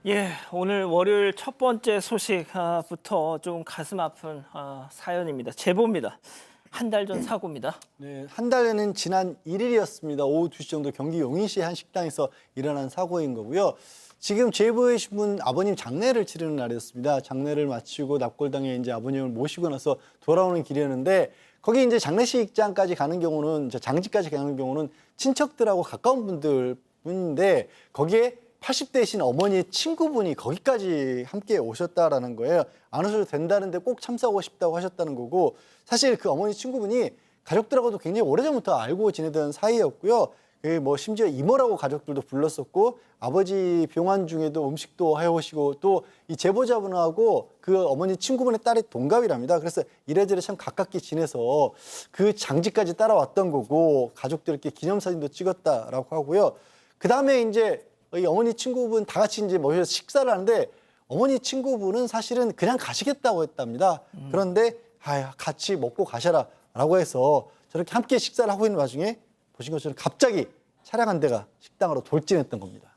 예, 오늘 월요일 첫 번째 소식부터 좀 가슴 아픈 사연입니다. 제보입니다. 한 달 전 사고입니다. 네, 한 달에는 지난 1일이었습니다. 오후 2시 정도 경기 용인시의 한 식당에서 일어난 사고인 거고요. 지금 제보해주신 분 아버님 장례를 치르는 날이었습니다. 장례를 마치고 납골당에 이제 아버님을 모시고 나서 돌아오는 길이었는데 거기 이제 장례식장까지 가는 경우는 장지까지 가는 경우는 친척들하고 가까운 분들뿐인데 거기에 80대이신 어머니의 친구분이 거기까지 함께 오셨다라는 거예요. 안 오셔도 된다는데 꼭 참석하고 싶다고 하셨다는 거고 사실 그 어머니 친구분이 가족들하고도 굉장히 오래전부터 알고 지내던 사이였고요. 뭐 심지어 이모라고 가족들도 불렀었고 아버지 병환 중에도 음식도 해오시고 또 이 제보자분하고 그 어머니 친구분의 딸이 동갑이랍니다. 그래서 이래저래 참 가깝게 지내서 그 장지까지 따라왔던 거고 가족들께 기념사진도 찍었다라고 하고요. 그 다음에 이제 이 어머니 친구분 다 같이 이제 모여서 식사를 하는데 어머니 친구분은 사실은 그냥 가시겠다고 했답니다. 그런데 같이 먹고 가셔라라고 해서 저렇게 함께 식사를 하고 있는 와중에 보신 것처럼 갑자기 차량 한 대가 식당으로 돌진했던 겁니다.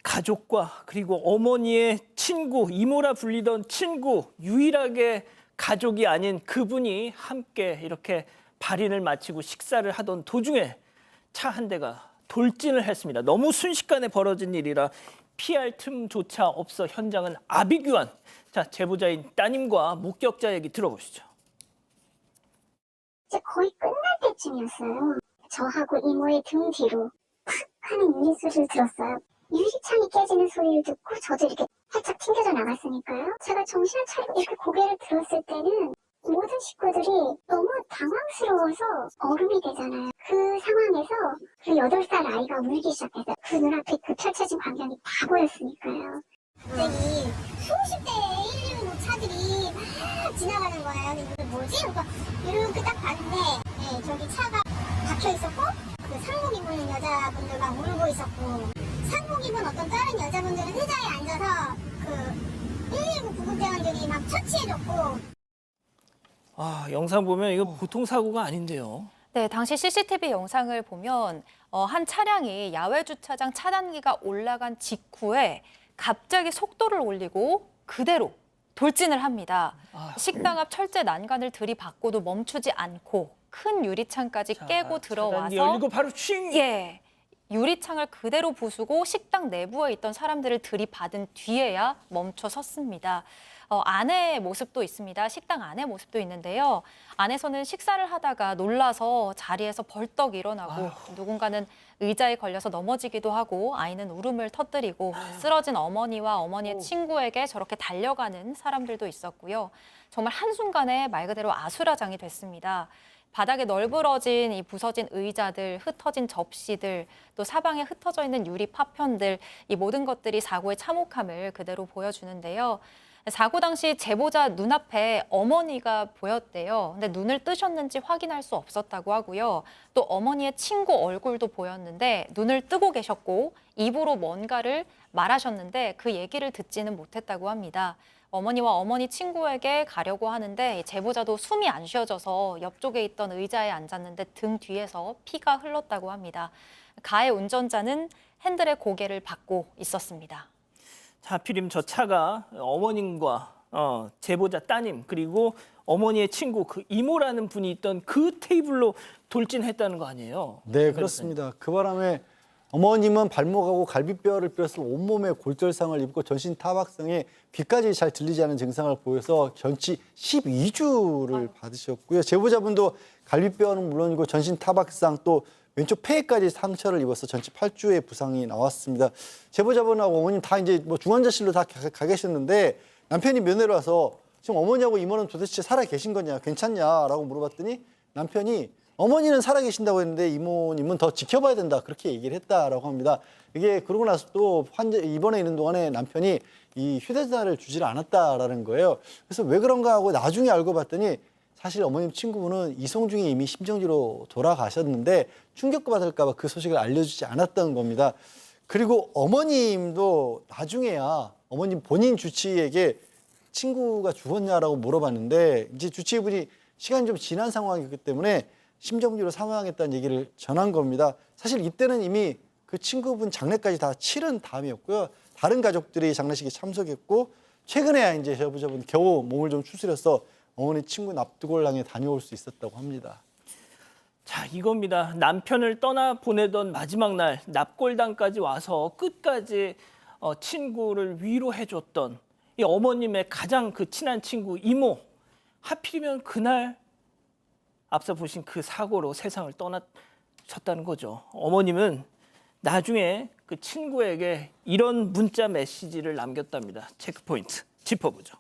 가족과 그리고 어머니의 친구, 이모라 불리던 친구, 유일하게 가족이 아닌 그분이 함께 이렇게 발인을 마치고 식사를 하던 도중에 차 한 대가 돌진을 했습니다. 너무 순식간에 벌어진 일이라 피할 틈조차 없어 현장은 아비규환. 자, 제보자인 따님과 목격자 얘기 들어보시죠. 이제 거의 끝날 때쯤이었어요. 저하고 이모의 등 뒤로 팍 하는 유리 소리를 들었어요. 유리창이 깨지는 소리를 듣고 저도 이렇게 살짝 튕겨져 나갔으니까요. 제가 정신을 차리고 이렇게 고개를 들었을 때는 모든 식구들이 너무 당황스러워서 얼음이 되잖아요. 그 상황에서 그 8살 아이가 울기 시작했어요. 그 눈앞에 그 펼쳐진 광경이 다 보였으니까요. 갑자기 수십 대의 119 차들이 막 지나가는 거예요. 이게 뭐지? 그러니까 이렇게 딱 봤는데 저기 차가 박혀 있었고 그 상복 입은 여자분들 막 울고 있었고 상복 입은 어떤 다른 여자분들은 의자에 앉아서 그 119 구급대원들이 막 처치해줬고 영상 보면 이거 보통 사고가 아닌데요. 네, 당시 CCTV 영상을 보면 한 차량이 야외 주차장 차단기가 올라간 직후에 갑자기 속도를 올리고 그대로 돌진을 합니다. 식당 앞 철제 난간을 들이받고도 멈추지 않고 큰 유리창까지 깨고 들어와서 열리고 바로 칭! 예, 유리창을 그대로 부수고 식당 내부에 있던 사람들을 들이받은 뒤에야 멈춰 섰습니다. 안의 모습도 있습니다. 식당 안의 모습도 있는데요. 안에서는 식사를 하다가 놀라서 자리에서 벌떡 일어나고 누군가는 의자에 걸려서 넘어지기도 하고 아이는 울음을 터뜨리고 쓰러진 어머니와 어머니의 친구에게 저렇게 달려가는 사람들도 있었고요. 정말 한순간에 말 그대로 아수라장이 됐습니다. 바닥에 널브러진 이 부서진 의자들, 흩어진 접시들, 또 사방에 흩어져 있는 유리 파편들, 이 모든 것들이 사고의 참혹함을 그대로 보여주는데요. 사고 당시 제보자 눈앞에 어머니가 보였대요. 근데 눈을 뜨셨는지 확인할 수 없었다고 하고요. 또 어머니의 친구 얼굴도 보였는데 눈을 뜨고 계셨고 입으로 뭔가를 말하셨는데 그 얘기를 듣지는 못했다고 합니다. 어머니와 어머니 친구에게 가려고 하는데 제보자도 숨이 안 쉬어져서 옆쪽에 있던 의자에 앉았는데 등 뒤에서 피가 흘렀다고 합니다. 가해 운전자는 핸들에 고개를 받고 있었습니다. 하필이면 저 차가 어머님과 제보자 따님 그리고 어머니의 친구 그 이모라는 분이 있던 그 테이블로 돌진했다는 거 아니에요? 네, 그렇습니다. 그 바람에 어머님은 발목하고 갈비뼈를 뼈서 온몸에 골절상을 입고 전신 타박상에 귀까지 잘 들리지 않는 증상을 보여서 전치 12주를 받으셨고요. 제보자분도 갈비뼈는 물론이고 전신 타박상 또 왼쪽 폐에까지 상처를 입어서 전치 8주의 부상이 나왔습니다. 제보자분하고 어머님 다 이제 뭐 중환자실로 다 가 계셨는데 남편이 면회를 와서 지금 어머니하고 이모는 도대체 살아 계신 거냐, 괜찮냐라고 물어봤더니 남편이 어머니는 살아 계신다고 했는데 이모님은 더 지켜봐야 된다 그렇게 얘기를 했다라고 합니다. 이게 그러고 나서 또 입원해 있는 동안에 남편이 이 휴대전화를 주지를 않았다라는 거예요. 그래서 왜 그런가 하고 나중에 알고 봤더니 사실 어머님 친구분은 이송 중에 이미 심정지로 돌아가셨는데 충격받을까 봐 그 소식을 알려주지 않았던 겁니다. 그리고 어머님도 나중에야 어머님 본인 주치의에게 친구가 죽었냐라고 물어봤는데 이제 주치의분이 시간이 좀 지난 상황이기 때문에 심정지로 사망했다는 얘기를 전한 겁니다. 사실 이때는 이미 그 친구분 장례까지 다 치른 다음이었고요. 다른 가족들이 장례식에 참석했고 최근에야 이제 제보자분 겨우 몸을 좀 추스려서 어머니 친구 납골당에 다녀올 수 있었다고 합니다. 자, 이겁니다. 남편을 떠나 보내던 마지막 날 납골당까지 와서 끝까지 친구를 위로해줬던 이 어머님의 가장 그 친한 친구 이모. 하필이면 그날 앞서 보신 그 사고로 세상을 떠나셨다는 거죠. 어머님은 나중에 그 친구에게 이런 문자 메시지를 남겼답니다. 체크포인트 짚어보죠.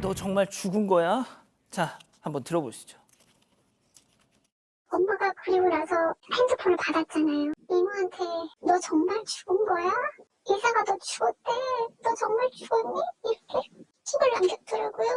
너 정말 죽은 거야? 자, 한번 들어보시죠. 엄마가 그리고 나서 핸드폰을 받았잖아요. 이모한테 너 정말 죽은 거야? 이사가 너 죽었대. 너 정말 죽었니? 이렇게 톡을 남겼더라고요.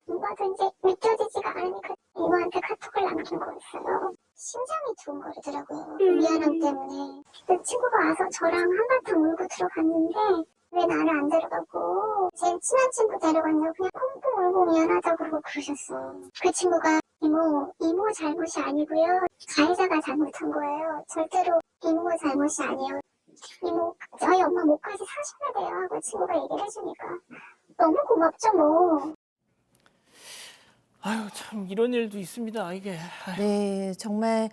엄마도 이제 믿겨지지가 않으니까 이모한테 카톡을 남긴 거였어요. 심장이 두근거리더라고요. 미안함 때문에. 그 친구가 와서 저랑 한바탕 울고 들어갔는데 왜 나를 안 데려가고 제일 친한 친구 데려갔냐고 그냥 콩콩 울고 미안하다고 그러고 그러셨어. 그 친구가 이모 잘못이 아니고요. 가해자가 잘못한 거예요. 절대로 이모 잘못이 아니에요. 이모 저희 엄마 목까지 사셔야 돼요 하고 친구가 얘기를 해주니까 너무 고맙죠 뭐. 아유, 참 이런 일도 있습니다. 이게. 네, 정말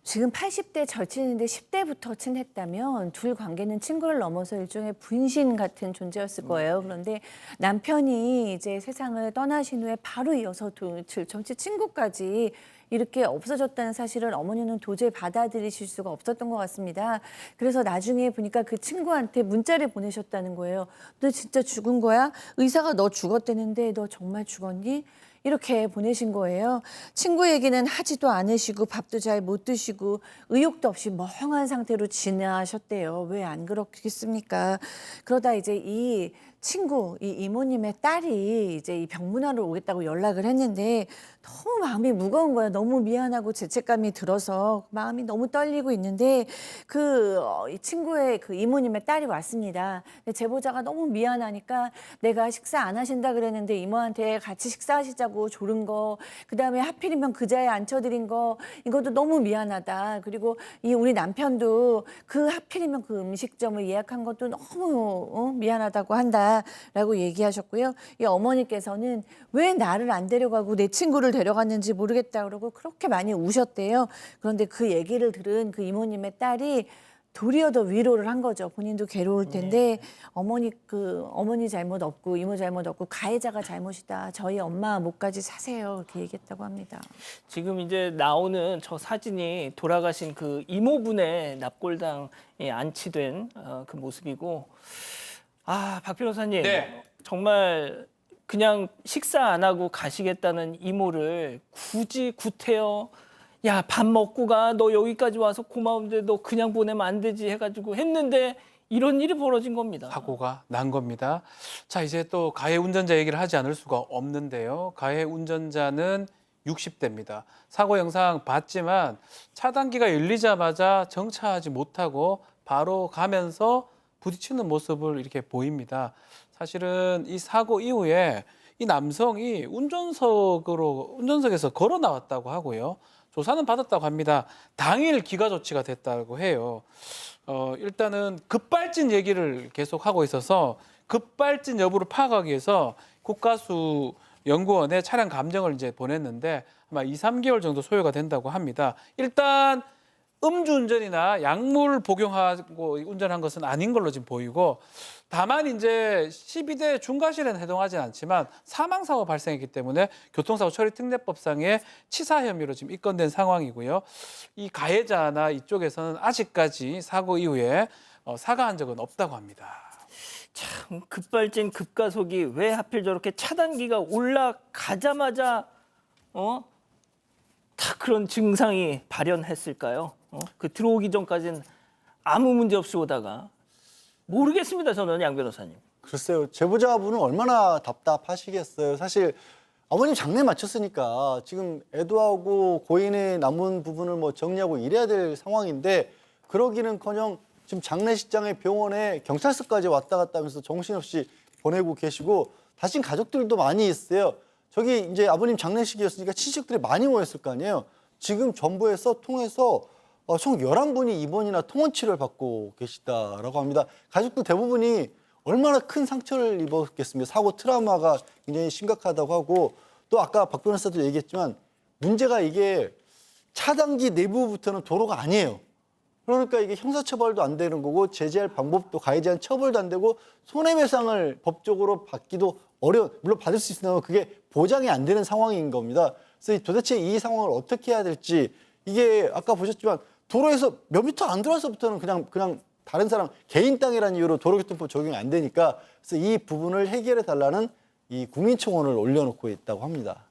지금 80대 절친인데 10대부터 친했다면 둘 관계는 친구를 넘어서 일종의 분신 같은 존재였을 거예요. 그런데 남편이 이제 세상을 떠나신 후에 바로 이어서 전체 친구까지 이렇게 없어졌다는 사실을 어머니는 도저히 받아들이실 수가 없었던 것 같습니다. 그래서 나중에 보니까 그 친구한테 문자를 보내셨다는 거예요. 너 진짜 죽은 거야? 의사가 너 죽었다는데 너 정말 죽었니? 이렇게 보내신 거예요. 친구 얘기는 하지도 않으시고 밥도 잘 못 드시고 의욕도 없이 멍한 상태로 지나셨대요. 왜 안 그렇겠습니까? 그러다 이제 이 친구, 이 이모님의 딸이 이제 이 병문안으로 오겠다고 연락을 했는데 너무 마음이 무거운 거예요. 너무 미안하고 죄책감이 들어서 마음이 너무 떨리고 있는데 이 친구의 그 이모님의 딸이 왔습니다. 근데 제보자가 너무 미안하니까 내가 식사 안 하신다 그랬는데 이모한테 같이 식사하시자고 조른 거, 그다음에 하필이면 그 자리에 앉혀드린 거 이것도 너무 미안하다. 그리고 이 우리 남편도 그 하필이면 그 음식점을 예약한 것도 너무 미안하다고 한다라고 얘기하셨고요. 이 어머니께서는 왜 나를 안 데려가고 내 친구를 데려갔는지 모르겠다 그러고 그렇게 많이 우셨대요. 그런데 그 얘기를 들은 그 이모님의 딸이 도리어 더 위로를 한 거죠. 본인도 괴로울 텐데 어머니 잘못 없고 이모 잘못 없고 가해자가 잘못이다. 저희 엄마 목까지 사세요. 이렇게 얘기했다고 합니다. 지금 이제 나오는 저 사진이 돌아가신 그 이모분의 납골당에 안치된 그 모습이고, 박 변호사님, 네. 정말 그냥 식사 안 하고 가시겠다는 이모를 굳이 구태여 야, 밥 먹고 가. 너 여기까지 와서 고마운데 너 그냥 보내면 안 되지 해가지고 했는데 이런 일이 벌어진 겁니다. 사고가 난 겁니다. 자, 이제 또 가해 운전자 얘기를 하지 않을 수가 없는데요. 가해 운전자는 60대입니다. 사고 영상 봤지만 차단기가 열리자마자 정차하지 못하고 바로 가면서 부딪히는 모습을 이렇게 보입니다. 사실은 이 사고 이후에 이 남성이 운전석에서 걸어 나왔다고 하고요. 조사는 받았다고 합니다. 당일 기가 조치가 됐다고 해요. 일단은 급발진 얘기를 계속 하고 있어서 급발진 여부를 파악하기 위해서 국가수 연구원에 차량 감정을 이제 보냈는데 아마 2, 3개월 정도 소요가 된다고 합니다. 일단 음주운전이나 약물 복용하고 운전한 것은 아닌 걸로 지금 보이고, 다만 이제 12대 중과실에는 해당하지 않지만 사망사고 발생했기 때문에 교통사고 처리 특례법상의 치사 혐의로 지금 입건된 상황이고요. 이 가해자나 이쪽에서는 아직까지 사고 이후에 사과한 적은 없다고 합니다. 참 급발진 급가속이 왜 하필 저렇게 차단기가 올라가자마자 다 그런 증상이 발현했을까요? 그 들어오기 전까지는 아무 문제 없이 오다가 모르겠습니다. 저는 양 변호사님. 글쎄요, 제보자분은 얼마나 답답하시겠어요. 사실 어머님 장례 마쳤으니까 지금 애도하고 고인의 남은 부분을 뭐 정리하고 이래야 될 상황인데 그러기는커녕 지금 장례식장에 병원에 경찰서까지 왔다 갔다 하면서 정신없이 보내고 계시고 다친 가족들도 많이 있어요. 저기 이제 아버님 장례식이었으니까 친척들이 많이 모였을 거 아니에요. 지금 정부에서 통해서 총 11분이 입원이나 통원 치료를 받고 계시다라고 합니다. 가족들 대부분이 얼마나 큰 상처를 입었겠습니까? 사고 트라우마가 굉장히 심각하다고 하고 또 아까 박 변호사도 얘기했지만 문제가 이게 차단기 내부부터는 도로가 아니에요. 그러니까 이게 형사처벌도 안 되는 거고 제재할 방법도 가해에 대한 처벌도 안 되고 손해배상을 법적으로 받기도 어려운, 물론 받을 수 있으나 그게 보장이 안 되는 상황인 겁니다. 그래서 도대체 이 상황을 어떻게 해야 될지 이게 아까 보셨지만 도로에서 몇 미터 안 들어와서부터는 그냥 다른 사람 개인 땅이라는 이유로 도로교통법 적용이 안 되니까 그래서 이 부분을 해결해 달라는 이 국민청원을 올려놓고 있다고 합니다.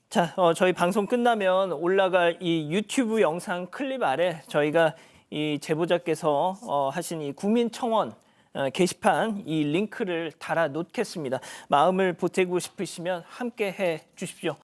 자, 저희 방송 끝나면 올라갈 이 유튜브 영상 클립 아래 저희가 이 제보자께서 하신 이 국민청원 게시판 이 링크를 달아 놓겠습니다. 마음을 보태고 싶으시면 함께 해 주십시오.